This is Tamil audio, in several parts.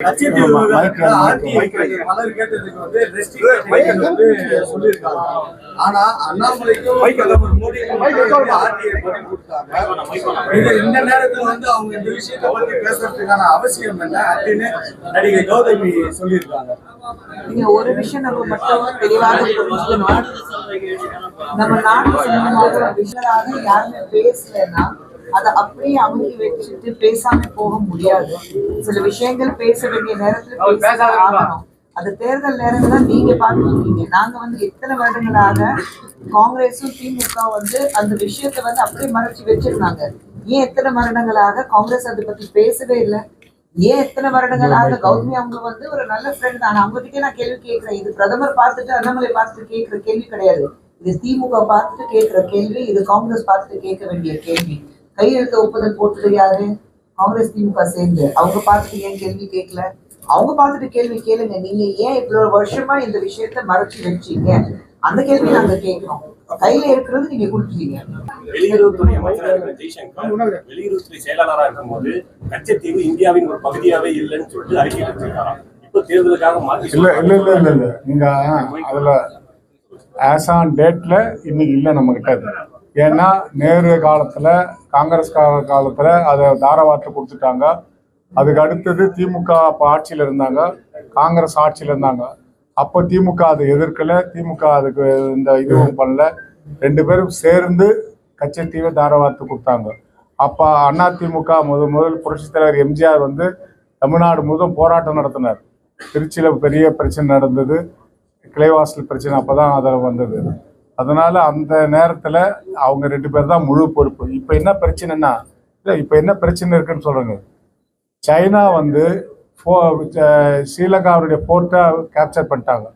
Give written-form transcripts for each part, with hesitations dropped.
மலர் கேட்டதுக்கு வந்து சொல்லியிருக்காங்க. ஆனா அண்ணாமலைக்கும் மோடிக்கும் ஆர்டிஐ பதில் கொடுத்தாங்க. இந்த நேரத்துல வந்து அவங்க இந்த விஷயத்தை பத்தி பேசுறதுக்கான அவசியம் என்ன அப்படின்னு நடிகை கௌதமி சொல்லியிருக்காங்க. நீங்க ஒரு விஷயம் நம்ம மட்டும் தெளிவாக புரிஞ்சுக்கணும். நம்ம நாட்டு சம்பந்தமாக விஷயமாக யாருமே பேசலன்னா அதை அப்படியே அமுக்கி வச்சுட்டு பேசாம போக முடியாது. சில விஷயங்கள் பேச வேண்டிய நேரத்துல பேச ஆகணும். அது தேர்தல் நேரத்துல நீங்க பார்த்துருக்கீங்க. நாங்க வந்து எத்தனை வருடங்களாக காங்கிரஸும் திமுக வந்து அந்த விஷயத்த வந்து அப்படியே மறைச்சு வச்சிருந்தாங்க. ஏன் எத்தனை வருடங்களாக காங்கிரஸ் அதை பத்தி பேசவே இல்லை? ஏன் எத்தனை வருடங்களாக கௌதமி அவங்க வந்து ஒரு நல்ல ஃப்ரெண்ட் தான். அவங்க கிட்டே நான் கேள்வி கேட்கிறேன். இது பிரதமர் பார்த்துட்டு அண்ணாமலை பார்த்துட்டு கேட்கிற கேள்வி கிடையாது. இது திமுக பார்த்துட்டு கேட்கிற கேள்வி, இது காங்கிரஸ் பார்த்துட்டு கேட்க வேண்டிய கேள்வி. கையெழுத்து ஒப்புதல் போட்டது யாரு? காங்கிரஸ் திமுக சேர்ந்து. அவங்க பார்த்துட்டு ஏன் கேள்வி கேட்கல? அவங்க பார்த்துட்டு கேள்வி கேளுங்க. நீங்க ஏன் இவ்வளவு வருஷமா இந்த விஷயத்த மறைச்சு வச்சீங்க? அந்த கேள்வி நாங்க கேட்கிறோம். கையில இருக்கிறது நீங்க கொடுத்துட்டீங்க. வெளியுறவுத்துறை அமைச்சர் ஜெய்சங்கர் வெளியுறவுத்துறை செயலாளராக இருக்கும்போது கச்சத்தீவு இந்தியாவின் ஒரு பகுதியாவே இல்லைன்னு சொல்லிட்டு அறிக்கை வச்சிருக்காராம். இப்போ தேர்தலுக்காக மாற்றி இல்ல நீங்க அதுல ஆஸ் ஆன் டேட்ல இன்னைக்கு இல்லை நம்ம கிட்ட. ஏன்னா நேரு காலத்துல காங்கிரஸ் காலத்துல அதை தாராவாத்து கொடுத்துட்டாங்க. அதுக்கு அடுத்தது திமுக ஆட்சியில் இருந்தாங்க, காங்கிரஸ் ஆட்சியில் இருந்தாங்க. அப்போ திமுக அதை எதிர்க்கல, திமுக அதுக்கு இந்த இதுவும் பண்ணல. ரெண்டு பேரும் சேர்ந்து கச்சத்தீவை தாராவாத்து கொடுத்தாங்க. அப்போ அதிமுக முதல் புரட்சித் தலைவர் எம்ஜிஆர் வந்து தமிழ்நாடு முழுவதும் போராட்டம் நடத்தினார். திருச்சியில் பெரிய பிரச்சனை நடந்தது, கிளைவாசல் பிரச்சனை அப்போதான் அதில் வந்தது. அதனால அந்த நேரத்தில் அவங்க ரெண்டு பேர் தான் முழு பொறுப்பு. இப்போ என்ன பிரச்சனைன்னா, இல்லை இப்போ என்ன பிரச்சனை இருக்குன்னு சொல்கிறாங்க. சைனா வந்து ஸ்ரீலங்காவுடைய போர்ட்டை கேப்சர் பண்ணிட்டாங்க,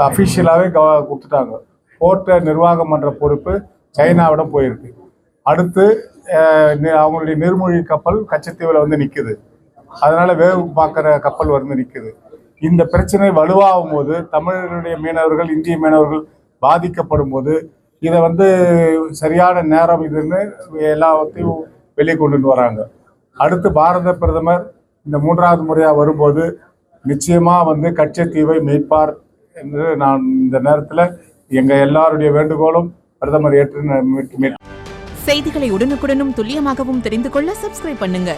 அஃபிஷியலாகவே கொடுத்துட்டாங்க. போர்ட்டை நிர்வாகம் பண்ணுற பொறுப்பு சைனாவிடம் போயிருக்கு. அடுத்து அவங்களுடைய நீர்மூழ்கி கப்பல் கச்சத்தீவில் வந்து நிற்குது. அதனால வேவு பார்க்குற கப்பல் வந்து நிற்குது. இந்த பிரச்சனை வலுவாகும் போது தமிழர்களுடைய மீனவர்கள், இந்திய மீனவர்கள் பாதிக்கப்படும் போது இதை வந்து சரியான நேரம் இதுன்னு எல்லாத்தையும் வெளியே கொண்டு வராங்க. அடுத்து பாரத பிரதமர் இந்த 3வது முறையாக வரும்போது நிச்சயமாக வந்து கச்சத்தீவை மீட்பார் என்று நான் இந்த நேரத்தில் எங்கள் எல்லாருடைய வேண்டுகோளும் பிரதமர் ஏற்று செய்திகளை உடனுக்குடனும் துல்லியமாகவும் தெரிந்து கொள்ள சப்ஸ்கிரைப் பண்ணுங்க.